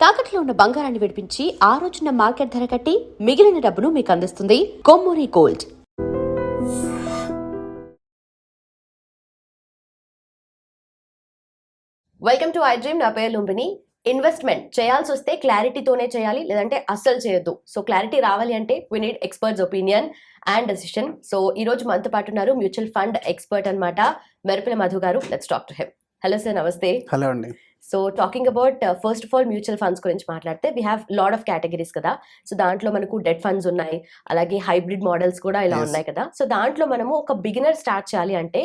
తాకట్లో ఉన్న బంగారాన్ని విడిపించి ఆ రోజున మార్కెట్ ధర కట్టి మిగిలిన డబ్బును మీకు అందిస్తుంది Kommuri gold. Welcome to I dream. నా పేరు లుంబిని. ఇన్వెస్ట్మెంట్ చేయాల్సి వస్తే క్లారిటీతోనే చేయాలి, లేదంటే అస్సలు చేయొద్దు. సో క్లారిటీ రావాలి అంటే we need experts opinion and decision. So ఈ రోజు మనతో పాటు ఉన్నారు మ్యూచువల్ ఫండ్ ఎక్స్పర్ట్ అన్నమాట, మెరుపుల మధు గారు. Let's talk to him. Hello sir, నమస్తే. హలో అండి. So talking about first of all mutual funds గురించి మాట్లాడితే we have lot of categories కదా. సో దాంట్లో మనకు డెట్ ఫండ్స్ ఉన్నాయి, అలాగే హైబ్రిడ్ మోడల్స్ కూడా ఇలా ఉన్నాయి కదా. సో దాంట్లో మనము ఒక బిగినర్ స్టార్ట్ చేయాలి అంటే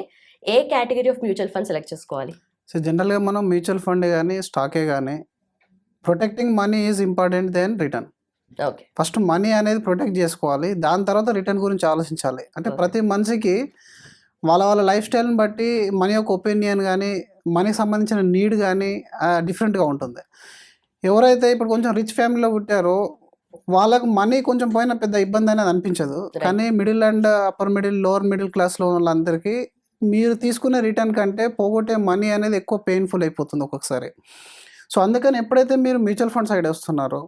ఏ category of mutual fund select చేసుకోవాలి? సో జనరల్గా మనం మ్యూచువల్ ఫండ్ కానీ స్టాకే కానీ protecting money is important then return. Okay, first money అనేది ప్రొటెక్ట్ చేసుకోవాలి, దాని తర్వాత రిటర్న్ గురించి ఆలోచించాలి. అంటే ప్రతి మనిషికి వాళ్ళ లైఫ్ స్టైల్ని బట్టి మనీ యొక్క ఒపీనియన్ కానీ మనీకి సంబంధించిన నీడ్ కానీ డిఫరెంట్గా ఉంటుంది. ఎవరైతే ఇప్పుడు కొంచెం రిచ్ ఫ్యామిలీలో పుట్టారో వాళ్ళకు మనీ కొంచెం పోయినా పెద్ద ఇబ్బంది అనేది అనిపించదు. కానీ middle and upper middle, lower middle క్లాస్లో ఉన్న వాళ్ళందరికీ మీరు తీసుకునే రిటర్న్ కంటే పోగొట్టే మనీ అనేది ఎక్కువ పెయిన్ఫుల్ అయిపోతుంది ఒక్కొక్కసారి. సో అందుకని ఎప్పుడైతే మీరు మ్యూచువల్ ఫండ్ సైడ్ వస్తున్నారో,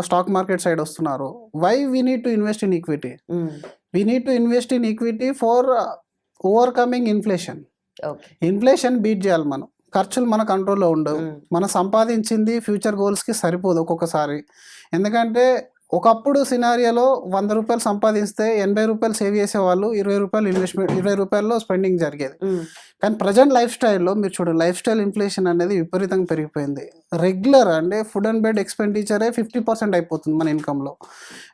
స్టాక్ మార్కెట్ సైడ్ వస్తున్నారో, why we need to invest in equity. We need to invest in equity for overcoming inflation. Inflation beat చేయాలి మనం. ఖర్చులు మన కంట్రోల్లో ఉండవు. మనం సంపాదించింది ఫ్యూచర్ గోల్స్కి సరిపోదు ఒక్కొక్కసారి. ఎందుకంటే ఒకప్పుడు సినారియోలో 100 రూపాయలు సంపాదిస్తే 80 రూపాయలు సేవ్ చేసేవాళ్ళు, 20 రూపాయలు ఇన్వెస్ట్మెంట్, 20 రూపాయల్లో స్పెండింగ్ జరిగేది. కానీ ప్రజెంట్ లైఫ్ స్టైల్లో మీరు చూడండి, లైఫ్ స్టైల్ ఇన్ఫ్లేషన్ అనేది విపరీతంగా పెరిగిపోయింది. రెగ్యులర్ అంటే ఫుడ్ అండ్ బెడ్ ఎక్స్పెండిచరే 50% అయిపోతుంది మన ఇన్కంలో.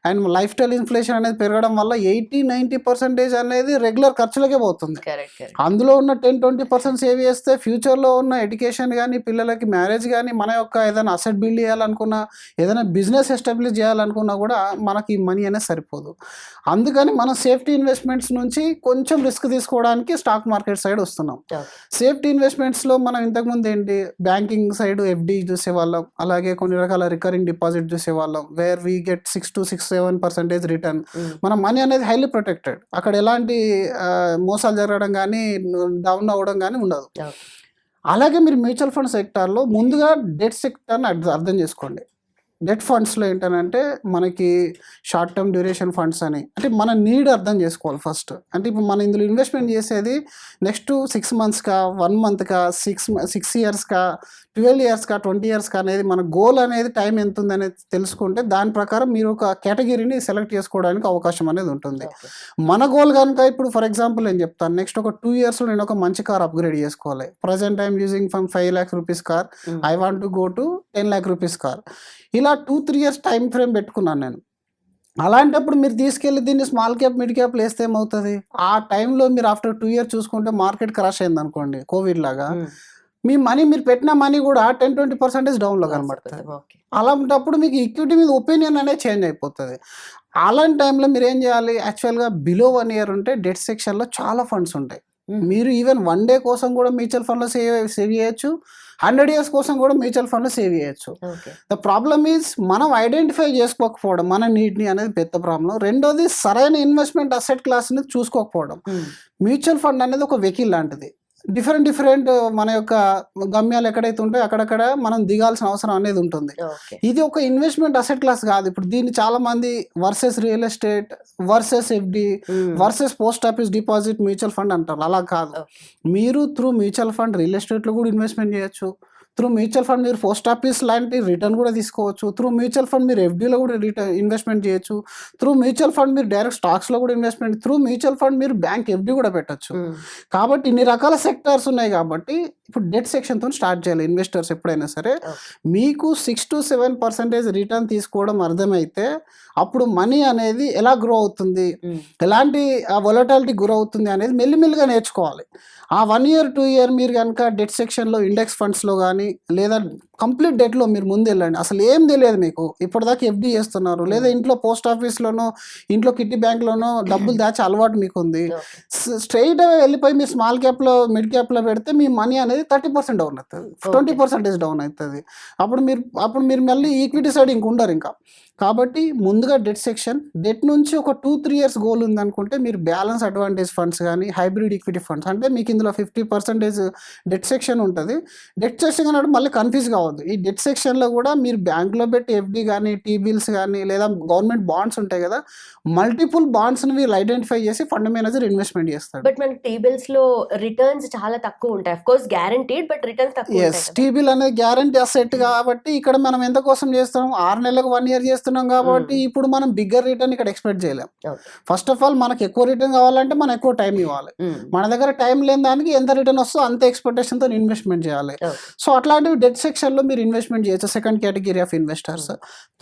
అండ్ లైఫ్ స్టైల్ ఇన్ఫ్లేషన్ అనేది పెరగడం వల్ల 80-90% అనేది రెగ్యులర్ ఖర్చులకే పోతుంది. అందులో ఉన్న 10-20% సేవ్ చేస్తే ఫ్యూచర్లో ఉన్న ఎడ్యుకేషన్ కానీ, పిల్లలకి మ్యారేజ్ కానీ, మన యొక్క ఏదైనా అసెట్ బిల్డ్ చేయాలనుకున్నా, ఏదైనా బిజినెస్ ఎస్టాబ్లిష్ చేయాలనుకున్నా కూడా మనకి మనీ అనేది సరిపోదు. అందుకని మనం సేఫ్టీ ఇన్వెస్ట్మెంట్స్ నుంచి కొంచెం రిస్క్ తీసుకోవడానికి స్టాక్ మార్కెట్ సైడ్ వస్తున్నాం. సేఫ్టీ ఇన్వెస్ట్మెంట్స్లో మనం ఇంతకుముందు ఏంటి, బ్యాంకింగ్ సైడ్ ఎఫ్డి చూసేవాళ్ళం, అలాగే కొన్ని రకాల రికరింగ్ డిపాజిట్ చూసేవాళ్ళం, వేర్ వీ గెట్ 6-7% రిటర్న్. మన మనీ అనేది హైలీ ప్రొటెక్టెడ్. అక్కడ ఎలాంటి మోసాలు జరగడం కానీ, డౌన్ అవ్వడం కానీ ఉండదు. అలాగే మీరు మ్యూచువల్ ఫండ్ సెక్టార్లో ముందుగా డెట్ సెక్టార్ని అర్థం చేసుకోండి. డెట్ ఫండ్స్లో ఏంటంటే మనకి షార్ట్ టర్మ్ డ్యూరేషన్ ఫండ్స్ అని, అంటే మన నీడ్ అర్థం చేసుకోవాలి ఫస్ట్. అంటే ఇప్పుడు మనం ఇందులో ఇన్వెస్ట్మెంట్ చేసేది నెక్స్ట్ 6 మంత్స్కా, 1 మంత్కా, 6 ఇయర్స్కా, 12 ఇయర్స్కా, 20 ఇయర్స్కా అనేది మన గోల్ అనేది టైం ఎంత ఉందనేది తెలుసుకుంటే దాని ప్రకారం మీరు ఒక కేటగిరీని సెలెక్ట్ చేసుకోవడానికి అవకాశం అనేది ఉంటుంది. మన గోల్ కనుక ఇప్పుడు ఫర్ ఎగ్జాంపుల్ నేను చెప్తాను, నెక్స్ట్ ఒక 2 ఇయర్స్లో నేను ఒక మంచి కార్ అప్గ్రేడ్ చేసుకోవాలి. Present I'm using from 5 lakhs rupees car, I want to go to 10 lakh rupees car. ఇలా 2-3 ఇయర్స్ టైం ఫ్రేమ్ పెట్టుకున్నాను నేను. అలాంటప్పుడు మీరు తీసుకెళ్ళి దీన్ని స్మాల్ క్యాప్, మిడ్ క్యాప్ వేస్తే ఏమవుతుంది, ఆ టైంలో మీరు ఆఫ్టర్ 2 ఇయర్స్ చూసుకుంటే మార్కెట్ క్రాష్ అయింది అనుకోండి, కోవిడ్ లాగా, మీ మనీ, మీరు పెట్టిన మనీ కూడా 10-20% డౌన్లో కనబడుతుంది. అలాంటప్పుడు మీకు ఈక్విటీ మీద ఒపీనియన్ అనేది చేంజ్ అయిపోతుంది. అలాంటి టైంలో మీరు ఏం చేయాలి, యాక్చువల్గా బిలో 1 year ఉంటే డెట్ సెక్షన్లో చాలా ఫండ్స్ ఉంటాయి. మీరు ఈవెన్ 1 day కోసం కూడా మ్యూచువల్ ఫండ్లో సేవ్ చేయొచ్చు, 100 years కోసం కూడా మ్యూచువల్ ఫండ్లో సేవ్ చేయొచ్చు. ద ప్రాబ్లమ్ ఈజ్ మనం ఐడెంటిఫై చేసుకోకపోవడం మన నీడ్ని అనేది పెద్ద ప్రాబ్లం. రెండోది సరైన ఇన్వెస్ట్మెంట్ అసెట్ క్లాస్ని చూసుకోకపోవడం. మ్యూచువల్ ఫండ్ అనేది ఒక వెహికల్ లాంటిది. డిఫరెంట్ మన యొక్క గమ్యాలు ఎక్కడైతే ఉంటాయో అక్కడక్కడ మనం దిగాల్సిన అవసరం అనేది ఉంటుంది. ఇది ఒక ఇన్వెస్ట్మెంట్ అసెట్ క్లాస్ కాదు. ఇప్పుడు దీన్ని చాలా మంది versus real estate, versus FD, versus post office deposit mutual fund అంటారు. అలా కాదు. మీరు త్రూ మ్యూచువల్ ఫండ్ రియల్ ఎస్టేట్లో కూడా ఇన్వెస్ట్మెంట్ చేయొచ్చు. త్రూ మ్యూచువల్ ఫండ్ మీరు పోస్ట్ ఆఫీస్ లాంటి రిటర్న్ కూడా తీసుకోవచ్చు. త్రూ మ్యూచువల్ ఫండ్ మీరు ఎఫ్డీలో కూడా ఇన్వెస్ట్మెంట్ చేయొచ్చు. త్రూ మ్యూచువల్ ఫండ్ మీరు డైరెక్ట్ స్టాక్స్లో కూడా ఇన్వెస్ట్మెంట్, త్రూ మ్యూచువల్ ఫండ్ మీరు బ్యాంక్ ఎఫ్డీ కూడా పెట్టచ్చు. కాబట్టి ఇన్ని రకాల సెక్టార్స్ ఉన్నాయి. కాబట్టి ఇప్పుడు డెట్ సెక్షన్తో స్టార్ట్ చేయాలి ఇన్వెస్టర్స్ ఎప్పుడైనా సరే. మీకు 6-7% రిటర్న్ తీసుకోవడం అర్థమైతే అప్పుడు మనీ అనేది ఎలా గ్రో అవుతుంది, ఎలాంటి వొలటాలిటీ గ్రో అవుతుంది అనేది మెల్లిమెల్లిగా నేర్చుకోవాలి. ఆ 1 year 2 year మీరు కనుక డెట్ సెక్షన్లో ఇండెక్స్ ఫండ్స్లో కానీ లేదా కంప్లీట్ డెట్లో మీరు ముందు వెళ్ళండి. అసలు ఏం తెలియదు మీకు, ఇప్పటిదాకా ఎఫ్డీ చేస్తున్నారు, లేదా ఇంట్లో పోస్ట్ ఆఫీస్లోనో ఇంట్లో కిట్టి బ్యాంక్లోనో డబ్బులు దాచి అలవాటు మీకు ఉంది, స్ట్రైట్ వెళ్ళిపోయి మీరు స్మాల్ క్యాప్లో, మిడ్ క్యాప్లో పెడితే మీ మనీ అనేది 30% డౌన్ అవుతుంది, 20% డౌన్ అవుతుంది. అప్పుడు మీరు మళ్ళీ ఈక్విటీ సైడ్ ఇంక ఉండరు ఇంకా. కాబట్టి ముందుగా డెట్ సెక్షన్, డెట్ నుంచి ఒక 2-3 years గోల్ ఉందనుకుంటే మీరు బ్యాలెన్స్ అడ్వాంటేజ్ ఫండ్స్ కానీ హైబ్రిడ్ ఈక్విటీ ఫండ్స్, అంటే మీకు ఇందులో 50% డెట్ సెక్షన్ ఉంటుంది. డెట్ సెక్షన్ అన్నట్టు మళ్ళీ కన్ఫ్యూజ్ కావద్దు. కావద్దు. ఈ డెట్ సెక్షన్లో కూడా మీరు బ్యాంక్లో పెట్టి ఎఫ్డి కానీ, టీ బిల్స్ కానీ, లేదా గవర్నమెంట్ బాండ్స్ ఉంటాయి కదా, మల్టిపుల్ బాండ్స్ని వీళ్ళు ఐడెంటిఫై చేసి ఫండ్ మేనేజర్ ఇన్వెస్ట్మెంట్ చేస్తాడు. బట్ మనకి టీ బిల్స్ లో రిటర్న్స్ చాలా తక్కువ ఉంటాయి. Of course guaranteed, but returns తక్కువ ఎస్, టీ బిల్ అనేది గ్యారంటీ అసెట్ కాబట్టి ఇక్కడ మనం ఎంత కోసం చేస్తాం, 6 నెలలకు 1 year చేస్తున్నాం కాబట్టి ఇప్పుడు మనం బిగ్గర్ రిటర్న్ ఇక్కడ ఎక్స్పెక్ట్ చేయలేం. ఫస్ట్ ఆఫ్ ఆల్ మనకి ఎక్కువ రిటర్న్ కావాలంటే మనం ఎక్కువ టైం ఇవ్వాలి. మన దగ్గర టైం లేని దానికి ఎంత రిటర్న్ వస్తుందో అంత ఎక్స్పెక్టేషన్తో ఇన్వెస్ట్మెంట్ చేయాలి. సో అట్లాంటివి డెట్ సెక్షన్లో మీరు ఇన్వెస్ట్మెంట్ చేయొచ్చు. Second category of investors.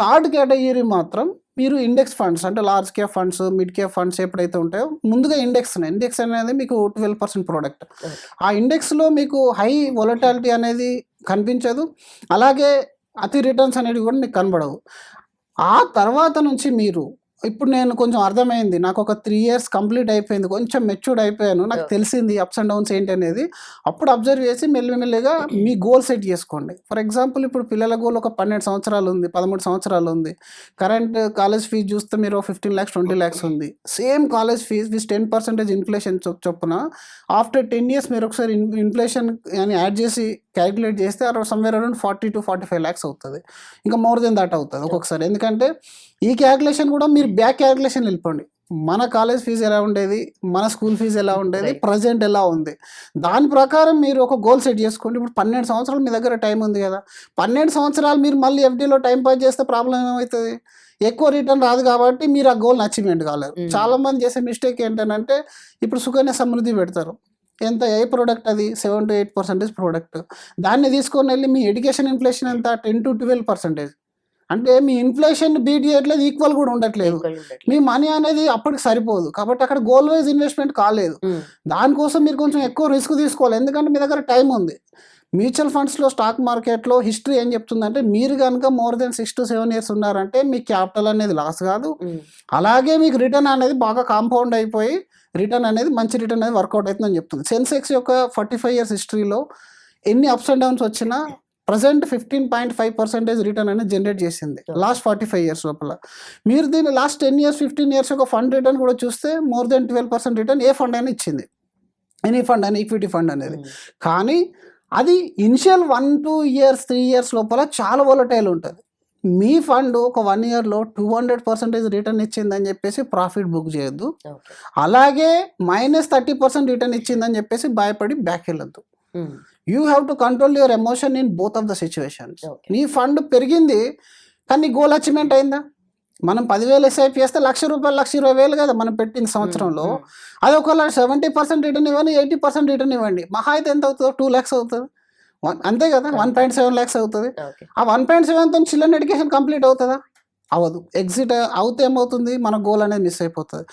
Third category మాత్రం మీరు ఇండెక్స్ ఫండ్స్, అంటే large cap funds, mid cap funds ఎప్పుడైతే ఉంటాయో, ముందుగా ఇండెక్స్ అనేది మీకు 12% ప్రోడక్ట్. ఆ ఇండెక్స్లో మీకు హై వొలటాలిటీ అనేది కనిపించదు, అలాగే అతి రిటర్న్స్ అనేవి కూడా మీకు కనబడవు. ఆ తర్వాత నుంచి మీరు ఇప్పుడు నేను కొంచెం అర్థమైంది, నాకు ఒక 3 years కంప్లీట్ అయిపోయింది, కొంచెం మెచ్యూర్డ్ అయిపోయాను, నాకు తెలిసింది అప్స్ అండ్ డౌన్స్ ఏంటి అనేది, అప్పుడు అబ్జర్వ్ చేసి మెల్లిమెల్లిగా మీ గోల్ సెట్ చేసుకోండి. ఫర్ ఎగ్జాంపుల్ ఇప్పుడు పిల్లల గోల్ ఒక 12 సంవత్సరాలు ఉంది, 13 సంవత్సరాలు ఉంది. కరెంట్ కాలేజ్ ఫీజు చూస్తే మీరు 15 lakhs 20 lakhs ఉంది. Same college fees with 10% inflation చొప్పున ఆఫ్టర్ 10 years మీరు ఒకసారి ఇన్ఫ్లేషన్ అని యాడ్ చేసి క్యాలిక్యులేట్ చేస్తే సమ్వేర్ అరౌండ్ 40 to 45 lakhs అవుతుంది. ఇంకా మోర్ దెన్ దాట్ అవుతుంది ఒక్కొక్కసారి. ఎందుకంటే ఈ క్యాలిక్యులేషన్ కూడా మీరు బ్యాక్ క్యాలిక్యులేషన్ వెళ్ళిపోండి, మన కాలేజ్ ఫీజు ఎలా ఉండేది, మన స్కూల్ ఫీజు ఎలా ఉండేది, ప్రజెంట్ ఎలా ఉంది, దాని ప్రకారం మీరు ఒక గోల్ సెట్ చేసుకోండి. ఇప్పుడు 12 సంవత్సరాలు మీ దగ్గర టైం ఉంది కదా, 12 సంవత్సరాలు మీరు మళ్ళీ ఎఫ్డీలో టైం పాస్ చేస్తే ప్రాబ్లం ఏమవుతుంది, ఎక్కువ రిటర్న్ రాదు కాబట్టి మీరు ఆ గోల్ని అచీవ్మెంట్ కాలేరు. చాలామంది చేసే మిస్టేక్ ఏంటంటే ఇప్పుడు సుకన్య సమృద్ధి పెడతారు, ఎంత ఏ ప్రోడక్ట్ అది 7 to 8% ప్రోడక్ట్, దాన్ని తీసుకొని వెళ్ళి మీ ఎడ్యుకేషన్ ఇన్ఫ్లేషన్ ఎంత 10 to 12%. అంటే మీ ఇన్ఫ్లేషన్ బీట్ చేయట్లేదు, ఈక్వల్ కూడా ఉండట్లేదు, మీ మనీ అనేది అప్పటికి సరిపోదు కాబట్టి అక్కడ గోల్ వైజ్ ఇన్వెస్ట్మెంట్ కాలేదు. దానికోసం మీరు కొంచెం ఎక్కువ రిస్క్ తీసుకోవాలి, ఎందుకంటే మీ దగ్గర టైం ఉంది. మ్యూచువల్ ఫండ్స్లో, స్టాక్ మార్కెట్లో హిస్టరీ ఏం చెప్తుందంటే, మీరు కనుక మోర్ దెన్ 6 to 7 years ఉన్నారంటే మీ క్యాపిటల్ అనేది లాస్ కాదు, అలాగే మీకు రిటర్న్ అనేది బాగా కాంపౌండ్ అయిపోయి రిటర్న్ అనేది మంచి రిటర్న్ అనేది వర్కౌట్ అవుతుందని చెప్తుంది. సెన్సెక్స్ యొక్క 45 years హిస్టరీలో ఎన్ని అప్స్ అండ్ డౌన్స్ వచ్చినా ప్రజెంట్ 15.5% రిటర్న్ అనేది జనరేట్ చేసింది లాస్ట్ 45 years లోపల. మీరు దీన్ని లాస్ట్ 10 years 15 years యొక్క ఫండ్ రిటర్న్ కూడా చూస్తే మోర్ దెన్ 12% రిటర్న్ ఏ ఫండ్ అయినా ఇచ్చింది, ఎనీ ఫండ్ అయినా, ఈక్విటీ ఫండ్ అనేది. కానీ అది ఇనిషియల్ 1 2 years 3 years లోపల చాలా వోలటైల్ ఉంటుంది. మీ ఫండ్ ఒక 1 yearలో 200% రిటర్న్ ఇచ్చిందని చెప్పేసి ప్రాఫిట్ బుక్ చేయొద్దు, అలాగే -30% రిటర్న్ ఇచ్చిందని చెప్పేసి భయపడి బ్యాక్ వెళ్ళొద్దు. You have to control your emotion in both of the situations. నీ ఫండ్ పెరిగింది కానీ గోల్ అచీవ్మెంట్ అయిందా? మనం 10,000 ఎస్ఐపి చేస్తే ₹1,00,000 1,20,000 కదా మనం పెట్టిన సంవత్సరంలో. అది ఒకవేళ 70% రిటర్న్ ఇవ్వండి, 80% రిటర్న్ ఇవ్వండి, మహా అయితే ఎంత అవుతుందో 2 lakhs అవుతుంది, అంతే కదా, 1.7 lakhs అవుతుంది. ఆ 1.7తో చిల్డ్రన్ ఎడ్యుకేషన్ కంప్లీట్ అవుతుందా? అవ్వదు. ఎగ్జిట్ అవుతే ఏమవుతుంది, మన గోల్ అనేది మిస్ అయిపోతుంది.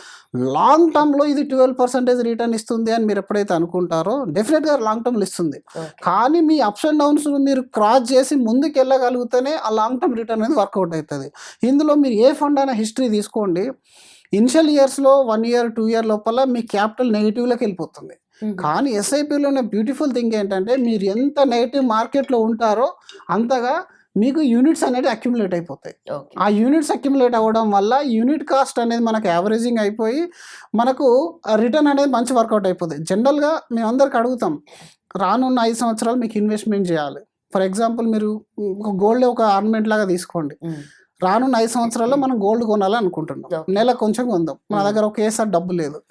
లాంగ్ టర్మ్లో ఇది 12% రిటర్న్ ఇస్తుంది అని మీరు ఎప్పుడైతే అనుకుంటారో డెఫినెట్గా లాంగ్ టర్మ్లో ఇస్తుంది. కానీ మీ అప్స్ అండ్ డౌన్స్ మీరు క్రాస్ చేసి ముందుకు వెళ్ళగలిగితేనే ఆ లాంగ్ టర్మ్ రిటర్న్ అనేది వర్కౌట్ అవుతుంది. ఇందులో మీరు ఏ ఫండ్ అయినా హిస్టరీ తీసుకోండి, ఇనిషియల్ ఇయర్స్లో 1 year 2 year లోపల మీ క్యాపిటల్ నెగిటివ్లోకి వెళ్ళిపోతుంది. కానీ ఎస్ఐపిలో ఉన్న బ్యూటిఫుల్ థింగ్ ఏంటంటే, మీరు ఎంత నెగిటివ్ మార్కెట్లో ఉంటారో అంతగా మీకు యూనిట్స్ అనేది అక్యుములేట్ అయిపోతాయి. ఆ యూనిట్స్ అక్యుములేట్ అవ్వడం వల్ల యూనిట్ కాస్ట్ అనేది మనకు యావరేజింగ్ అయిపోయి మనకు రిటర్న్ అనేది మంచి వర్కౌట్ అయిపోతుంది. జనరల్గా మేము అందరికి అడుగుతాం, రానున్న 5 సంవత్సరాలు మీకు ఇన్వెస్ట్మెంట్ చేయాలి. ఫర్ ఎగ్జాంపుల్ మీరు గోల్డ్ ఒక ఆర్నమెంట్ లాగా తీసుకోండి. రానున్న 5 సంవత్సరాల్లో మనం గోల్డ్ కొనాలి అనుకుంటున్నాం, నెల కొంచెం కొందాం, మన దగ్గర ఒకేసారి డబ్బు లేదు.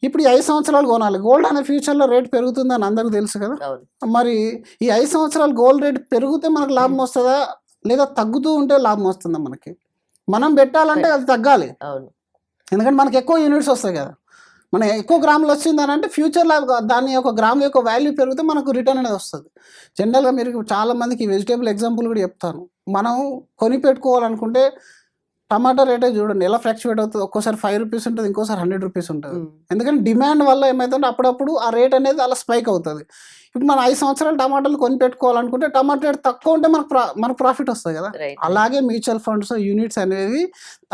ఇప్పుడు ఈ 5 సంవత్సరాలు కొనాలి. గోల్డ్ అనే ఫ్యూచర్లో రేట్ పెరుగుతుందని అందరికీ తెలుసు కదా. మరి ఈ 5 సంవత్సరాలు గోల్డ్ రేట్ పెరిగితే మనకు లాభం వస్తుందా, లేదా తగ్గుతూ ఉంటే లాభం వస్తుందా? మనం పెట్టాలంటే అది తగ్గాలి, ఎందుకంటే మనకి ఎక్కువ యూనిట్స్ వస్తాయి కదా. మనం ఎక్కువ గ్రాములు వచ్చిందని అంటే ఫ్యూచర్లో దాని యొక్క గ్రామ్ యొక్క వాల్యూ పెరిగితే మనకు రిటర్న్ అనేది వస్తుంది. జనరల్గా మీరు చాలామందికి వెజిటేబుల్ ఎగ్జాంపుల్ కూడా చెప్తాను. మనం కొని పెట్టుకోవాలనుకుంటే టమాటా రేటే చూడండి ఎలా ఫ్లక్చువేట్ అవుతుంది. ఒక్కోసారి ₹5 ఉంటుంది, ఇంకోసారి ₹100 ఉంటుంది. ఎందుకంటే డిమాండ్ వల్ల ఏమవుతుందంటే అప్పుడప్పుడు ఆ రేట్ అనేది అలా స్పైక్ అవుతుంది. ఇప్పుడు మనం 5 సంవత్సరాలు టమాటాలు కొని పెట్టుకోవాలనుకుంటే టమాటా రేట్ తక్కువ ఉంటే మనకు ప్రాఫిట్ వస్తుంది కదా. అలాగే మ్యూచువల్ ఫండ్స్ యూనిట్స్ అనేవి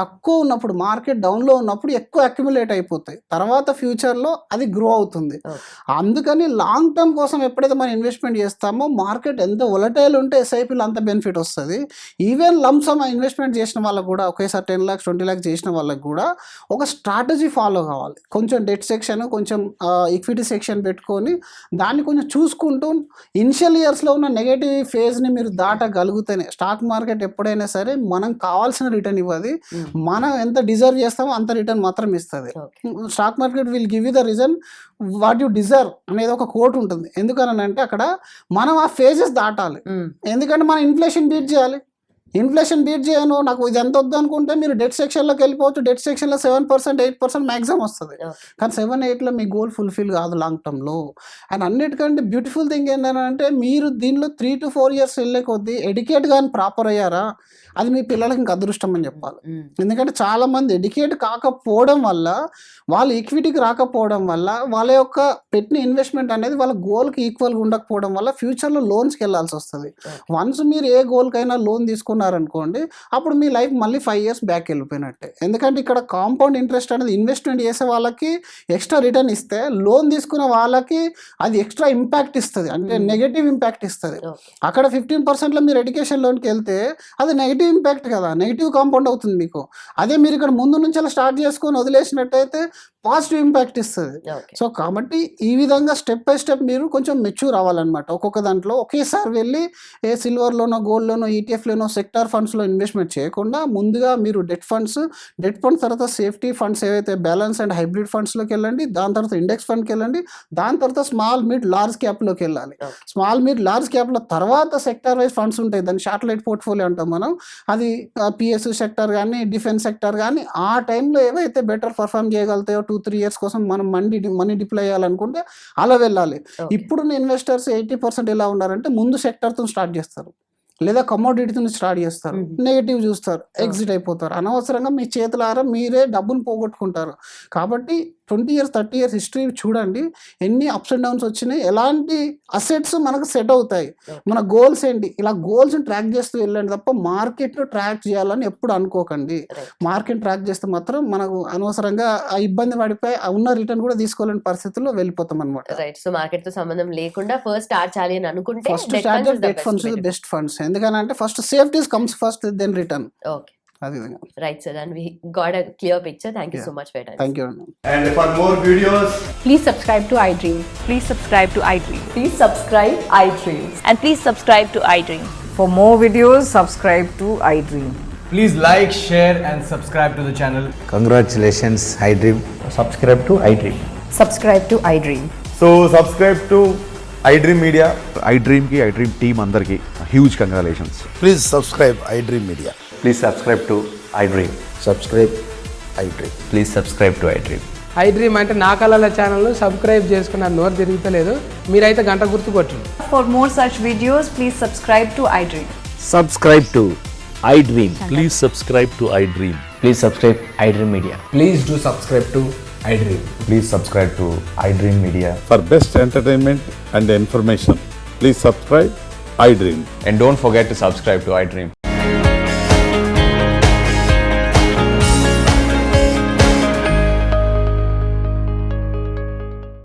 తక్కువ ఉన్నప్పుడు, మార్కెట్ డౌన్లో ఉన్నప్పుడు ఎక్కువ అక్యుములేట్ అయిపోతాయి, తర్వాత ఫ్యూచర్లో అది గ్రో అవుతుంది. అందుకని లాంగ్ టర్మ్ కోసం ఎప్పుడైతే మనం ఇన్వెస్ట్మెంట్ చేస్తామో మార్కెట్ ఎంత వొలటైల్ ఉంటే ఎస్ఐపిలో అంత బెనిఫిట్ వస్తుంది. ఈవెన్ లంసమ్ ఇన్వెస్ట్మెంట్ చేసిన వాళ్ళకు కూడా, ఒకేసారి 10 lakhs 20 lakhs చేసిన వాళ్ళకి కూడా ఒక స్ట్రాటజీ ఫాలో కావాలి. కొంచెం డెట్ సెక్షన్, కొంచెం ఈక్విటీ సెక్షన్ పెట్టుకొని దాన్ని కొంచెం చూస్ చూసుకుంటూ ఇనిషియల్ ఇయర్స్లో ఉన్న నెగటివ్ ఫేజ్ని మీరు దాటగలిగితేనే స్టాక్ మార్కెట్ ఎప్పుడైనా సరే మనం కావాల్సిన రిటర్న్ ఇవ్వదు, మనం ఎంత డిజర్వ్ చేస్తామో అంత రిటర్న్ మాత్రం ఇస్తుంది. Stock market will give you the reason what you deserve అనేది ఒక కోట్ ఉంటుంది. ఎందుకనంటే అక్కడ మనం ఆ ఫేజెస్ దాటాలి. ఎందుకంటే మనం ఇన్ఫ్లేషన్ బీట్ చేయాలి. ఇన్ఫ్లేషన్ బీట్ చేయను, నాకు ఇది ఎంత వద్దు అనుకుంటే మీరు డెట్ సెక్షన్లోకి వెళ్ళిపోవచ్చు. డెట్ సెక్షన్లో 7%, 8% మ్యాక్సిమం వస్తుంది. కానీ 7-8లో మీ గోల్ ఫుల్ఫిల్ కాదు లాంగ్ టర్మ్లో. అండ్ అన్నిటికంటే బ్యూటిఫుల్ థింగ్ ఏంటంటే మీరు దీనిలో 3 to 4 years వెళ్ళే కొద్దీ ఎడ్యుకేట్ కానీ ప్రాపర్ అయ్యారా, అది మీ పిల్లలకి ఇంకా అదృష్టం అని చెప్పాలి. ఎందుకంటే చాలామంది ఎడ్యుకేట్ కాకపోవడం వల్ల, వాళ్ళు ఈక్విటీకి రాకపోవడం వల్ల, వాళ్ళ యొక్క పెట్టిన ఇన్వెస్ట్మెంట్ అనేది వాళ్ళ గోల్కి ఈక్వల్గా ఉండకపోవడం వల్ల ఫ్యూచర్లో లోన్స్కి వెళ్ళాల్సి వస్తుంది. వన్స్ మీరు ఏ గోల్కైనా లోన్ తీసుకున్నారనుకోండి, అప్పుడు మీ లైఫ్ మళ్ళీ 5 years బ్యాక్ వెళ్ళిపోయినట్టే. ఎందుకంటే ఇక్కడ కాంపౌండ్ ఇంట్రెస్ట్ అనేది ఇన్వెస్ట్మెంట్ చేసే వాళ్ళకి ఎక్స్ట్రా రిటర్న్ ఇస్తే, లోన్ తీసుకున్న వాళ్ళకి అది ఎక్స్ట్రా ఇంపాక్ట్ ఇస్తుంది, అంటే నెగటివ్ ఇంపాక్ట్ ఇస్తుంది. అక్కడ 15%లో మీరు ఎడ్యుకేషన్ లోన్కి వెళ్తే అది నెగిటివ్ ఇంపాక్ట్ కదా, నెగిటివ్ కాంపౌండ్ అవుతుంది మీకు. అదే మీరు ఇక్కడ ముందు నుంచి అలా స్టార్ట్ చేసుకొని వదిలేసినట్టయితే పాజిటివ్ ఇంపాక్ట్ ఇస్తుంది. సో కాబట్టి ఈ విధంగా స్టెప్ బై స్టెప్ మీరు కొంచెం మెచ్యూర్ అవ్వాలన్నమాట. ఒక్కొక్క దాంట్లో ఒకేసారి వెళ్ళి ఏ సిల్వర్లోనో, గోల్డ్లోనో, ఈటీఎఫ్లోనో, సెక్టార్ ఫండ్స్లో ఇన్వెస్ట్మెంట్ చేయకుండా ముందుగా మీరు డెట్ ఫండ్స్ తర్వాత సేఫ్టీ ఫండ్స్ ఏవైతే బ్యాలెన్స్ అండ్ హైబ్రిడ్ ఫండ్స్లోకి వెళ్ళండి, దాని తర్వాత ఇండెక్స్ ఫండ్కి వెళ్ళండి, దాని తర్వాత స్మాల్ మిడ్ లార్జ్ క్యాప్లోకి వెళ్ళాలి. స్మాల్ మిడ్ లార్జ్ క్యాప్లో తర్వాత సెక్టార్ వైజ్ ఫండ్స్ ఉంటాయి, దాన్ని శాటిలైట్ పోర్ట్ఫోలియో అంటాం మనం. అది పిఎస్యు సెక్టర్ కానీ, డిఫెన్స్ సెక్టర్ కానీ, ఆ టైంలో ఏవైతే బెటర్ పర్ఫామ్ చేయగలుగుతాయో 2-3 years కోసం మనం మనీ డిప్లాయ్ చేయాలనుకుంటే అలా వెళ్ళాలి. ఇప్పుడున్న ఇన్వెస్టర్స్ 80% ఎలా ఉన్నారంటే ముందు సెక్టర్తో స్టార్ట్ చేస్తారు, లేదా కమోడిటీతో స్టార్ట్ చేస్తారు, నెగిటివ్ చూస్తారు, ఎగ్జిట్ అయిపోతారు. అనవసరంగా మీ చేతులారా మీరే డబ్బును పోగొట్టుకుంటారు. కాబట్టి 20 years 30 years హిస్టరీ చూడండి, ఎన్ని అప్స్ అండ్ డౌన్స్ వచ్చినాయి, ఎలాంటి అసెట్స్ మనకు సెట్ అవుతాయి, మన గోల్స్ ఏంటి, ఇలా గోల్స్ని ట్రాక్ చేస్తూ వెళ్ళండి తప్ప మార్కెట్ను ట్రాక్ చేయాలని ఎప్పుడు అనుకోకండి. మార్కెట్ ట్రాక్ చేస్తే మాత్రం మనకు అనవసరంగా ఆ ఇబ్బంది పడిపోయి ఉన్న రిటర్న్ కూడా తీసుకోలేని పరిస్థితుల్లో వెళ్ళిపోతాం అనమాట. రైట్. సో మార్కెట్ తో సంబంధం లేకుండా ఫస్ట్ స్టార్ట్ చేయాలి అని అనుకుంటే first start debt funds best funds. ఎందుకంటే first safeties comes first, then return. Okay. Right, sir, and we got a clear picture. Thank you so much for your time. Thank you. And for more videos, please subscribe to iDream. Please subscribe to iDream. Please subscribe iDream. And please subscribe to iDream. For more videos, subscribe to iDream. please like, share and subscribe to the channel. Congratulations, iDream. Subscribe to iDream. Subscribe to iDream. So subscribe to iDream Media. iDream ki iDream team andarki huge congratulations. Please subscribe iDream Media. Please subscribe to iDream. Subscribe iDream. Please subscribe to iDream. iDream అంటే నా కళల channel subscribe చేసుకున్న నోరు తిరుగుతలేదు, మీరైతే గంట గుర్తు కొట్టండి. For more such videos, please subscribe to iDream. Subscribe to iDream. Please subscribe to iDream. Please subscribe iDream Media. Please do subscribe to iDream. Please subscribe to iDream Media. For best entertainment and information, please subscribe iDream. And don't forget to subscribe to iDream.